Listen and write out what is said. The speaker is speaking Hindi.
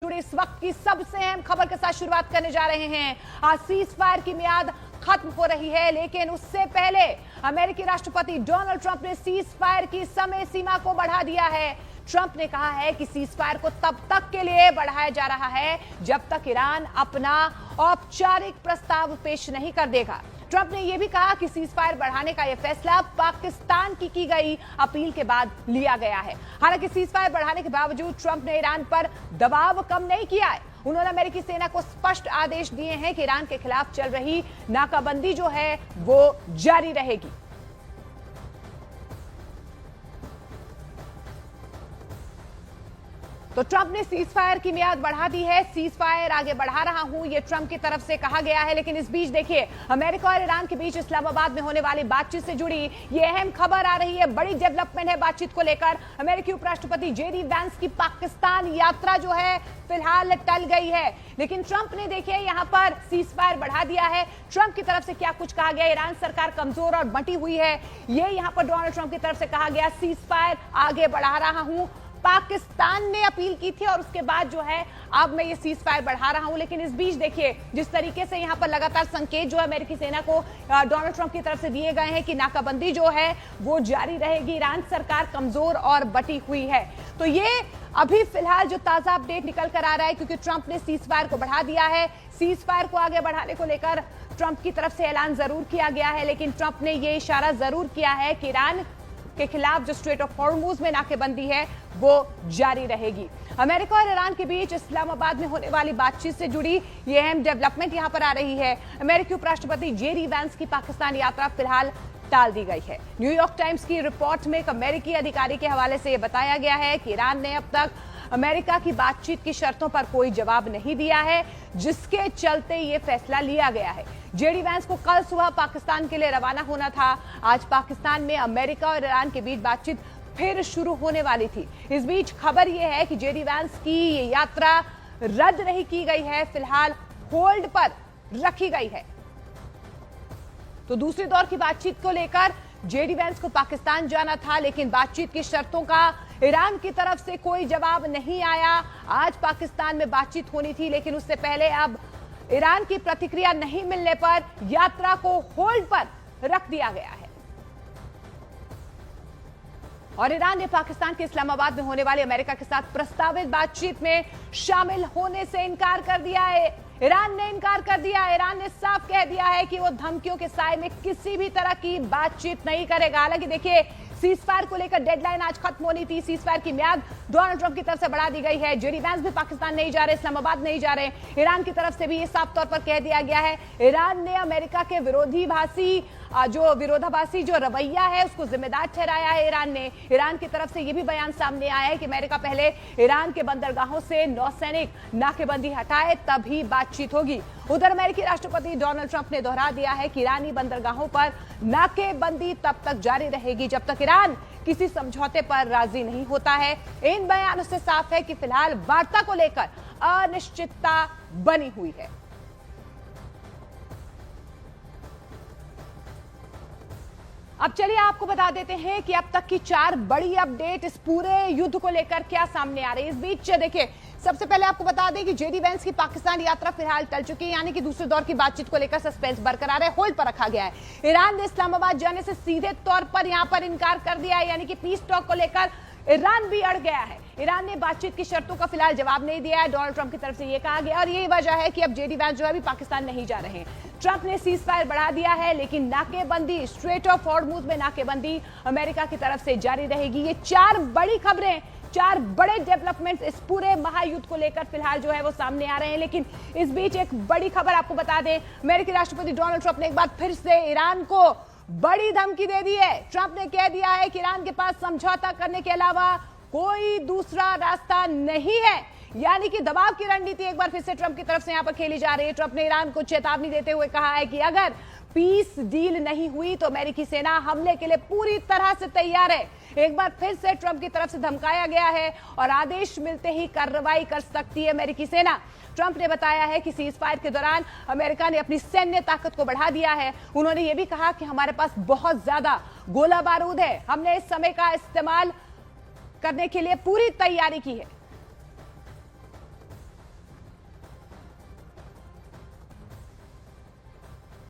जुड़े इस वक्त की सबसे अहम खबर के साथ शुरुआत करने जा रहे हैं। आज सीज फायर की मियाद खत्म हो रही है, लेकिन उससे पहले अमेरिकी राष्ट्रपति डोनाल्ड ट्रंप ने सीज फायर की समय सीमा को बढ़ा दिया है। ट्रंप ने कहा है कि सीज फायर को तब तक के लिए बढ़ाया जा रहा है जब तक ईरान अपना औपचारिक प्रस्ताव पेश नहीं कर देगा। ट्रंप ने यह भी कहा कि सीज फायर बढ़ाने का यह फैसला पाकिस्तान की गई अपील के बाद लिया गया है। हालांकि सीज फायर बढ़ाने के बावजूद ट्रंप ने ईरान पर दबाव कम नहीं किया है। उन्होंने अमेरिकी सेना को स्पष्ट आदेश दिए हैं कि ईरान के खिलाफ चल रही नाकाबंदी जो है वो जारी रहेगी। तो ट्रंप ने सीज फायर की मियाद बढ़ा दी है। सीज फायर आगे बढ़ा रहा हूं, यह ट्रंप की तरफ से कहा गया है। लेकिन इस बीच देखिए, अमेरिका और ईरान के बीच इस्लामाबाद में होने वाली बातचीत से जुड़ी यह अहम खबर आ रही है। बड़ी डेवलपमेंट है बातचीत को लेकर। अमेरिकी उपराष्ट्रपति जेडी वैंस की पाकिस्तान यात्रा जो है फिलहाल टल गई है, लेकिन ट्रंप ने देखिए यहां पर सीज फायर बढ़ा दिया है। ट्रंप की तरफ से क्या कुछ कहा गया, ईरान सरकार कमजोर और बंटी हुई है, यह यहां पर डोनाल्ड ट्रंप की तरफ से कहा गया। सीज फायर आगे बढ़ा रहा हूं, पाकिस्तान ने अपील की थी और उसके बाद जो है अब मैं ये सीज फायर बढ़ा रहा हूं। लेकिन इस बीच देखिए जिस तरीके से यहां पर लगातार संकेत जो अमेरिकी सेना को डोनाल्ड ट्रंप की तरफ से दिए गए हैं कि नाकाबंदी जो है वो जारी रहेगी, ईरान सरकार कमजोर और बटी हुई है। तो ये अभी फिलहाल जो ताजा अपडेट निकल कर आ रहा है, क्योंकि ट्रंप ने सीज फायर को बढ़ा दिया है। सीज फायर को आगे बढ़ाने को लेकर ट्रंप की तरफ से ऐलान जरूर किया गया है, लेकिन ट्रंप ने यह इशारा जरूर किया है कि ईरान के खिलाफ जो स्ट्रेट ऑफ हॉर्मुज में नाकेबंदी है वो जारी रहेगी। अमेरिका और ईरान के बीच इस्लामाबाद में होने वाली बातचीत से जुड़ी यह अहम डेवलपमेंट यहां पर आ रही है। अमेरिकी उपराष्ट्रपति जेडी वैंस की पाकिस्तान यात्रा फिलहाल टाल दी गई है। न्यूयॉर्क टाइम्स की रिपोर्ट में एक अमेरिकी अधिकारी के हवाले से यह बताया गया है कि ईरान ने अब तक अमेरिका की बातचीत की शर्तों पर कोई जवाब नहीं दिया है, जिसके चलते यह फैसला लिया गया है। जेडी वैंस को कल सुबह पाकिस्तान के लिए रवाना होना था। आज पाकिस्तान में अमेरिका और ईरान के बीच बातचीत फिर शुरू होने वाली थी। इस बीच खबर यह है कि जेडी वैंस की ये यात्रा रद्द नहीं की गई है, फिलहाल होल्ड पर रखी गई है। तो दूसरे दौर की बातचीत को लेकर जेडी वैंस को पाकिस्तान जाना था, लेकिन बातचीत की शर्तों का ईरान की तरफ से कोई जवाब नहीं आया। आज पाकिस्तान में बातचीत होनी थी, लेकिन उससे पहले अब ईरान की प्रतिक्रिया नहीं मिलने पर यात्रा को होल्ड पर रख दिया गया है और ईरान ने पाकिस्तान के इस्लामाबाद में होने वाली अमेरिका के साथ प्रस्तावित बातचीत में शामिल होने से इनकार कर दिया है। ईरान ने इनकार कर दिया। ईरान ने साफ कह दिया है कि वो धमकियों के साए में किसी भी तरह की बातचीत नहीं करेगा। हालांकि देखिए, सीज फायर को लेकर डेडलाइन आज खत्म होनी थी। सीज फायर की मियाद डोनाल्ड ट्रंप की तरफ से बढ़ा दी गई है। जेडी वैंस भी पाकिस्तान नहीं जा रहे, इस्लामाबाद नहीं जा रहे। ईरान की तरफ से भी ये साफ तौर पर कह दिया गया है। ईरान ने अमेरिका के विरोधाभासी जो रवैया है उसको जिम्मेदार ठहराया है। ईरान की तरफ से यह भी बयान सामने आया है कि अमेरिका पहले ईरान के बंदरगाहों से नौसैनिक नाकेबंदी हटाए तभी बातचीत होगी। उधर अमेरिकी राष्ट्रपति डोनाल्ड ट्रंप ने दोहरा दिया है कि ईरानी बंदरगाहों पर नाकेबंदी तब तक जारी रहेगी जब तक ईरान किसी समझौते पर राजी नहीं होता है। इन बयानों से साफ है कि फिलहाल वार्ता को लेकर अनिश्चितता बनी हुई है। अब चलिए आपको बता देते हैं कि अब तक की 4 बड़ी अपडेट इस पूरे युद्ध को लेकर क्या सामने आ रही है। इस बीच देखिए, सबसे पहले आपको बता दें कि जेडी वैंस की पाकिस्तान यात्रा फिलहाल टल चुकी है, यानी कि दूसरे दौर की बातचीत को लेकर सस्पेंस बरकरार है, होल्ड पर रखा गया है। ईरान ने इस्लामाबाद जाने से सीधे तौर पर यहां पर इनकार कर दिया है, यानी कि पीस टॉक को लेकर ईरान भी अड़ गया है। ईरान ने बातचीत की शर्तों का फिलहाल जवाब नहीं दिया है। डोनाल्ड ट्रंप की तरफ से यह कहा गया और यही वजह है कि अब जेडी वैंस जो है अभी पाकिस्तान नहीं जा रहे हैं। ट्रंप ने सीज फायर बढ़ा दिया है, लेकिन नाकेबंदी, स्ट्रेट ऑफ हॉर्मुज में नाकेबंदी अमेरिका की तरफ से जारी रहेगी। ये 4 बड़ी खबरें, 4 बड़े डेवलपमेंट्स इस पूरे महायुद्ध को लेकर फिलहाल जो है वो सामने आ रहे हैं। लेकिन इस बीच एक बड़ी खबर आपको बता दें, अमेरिकी राष्ट्रपति डोनाल्ड ट्रंप ने एक बार फिर से ईरान को बड़ी धमकी दे दी है। ट्रंप ने कह दिया है कि ईरान के पास समझौता करने के अलावा कोई दूसरा रास्ता नहीं है, यानी कि दबाव की रणनीति एक बार फिर से ट्रंप की तरफ से यहां पर खेली जा रही है। ट्रंप ने ईरान को चेतावनी देते हुए कहा है कि अगर पीस डील नहीं हुई तो अमेरिकी सेना हमले के लिए पूरी तरह से तैयार है। एक बार फिर से ट्रंप की तरफ से धमकाया गया है और आदेश मिलते ही कार्रवाई कर सकती है अमेरिकी सेना। ट्रंप ने बताया है कि सीज फायर के दौरान अमेरिका ने अपनी सैन्य ताकत को बढ़ा दिया है। उन्होंने यह भी कहा कि हमारे पास बहुत ज्यादा गोला बारूद है, हमने इस समय का इस्तेमाल करने के लिए पूरी तैयारी की है।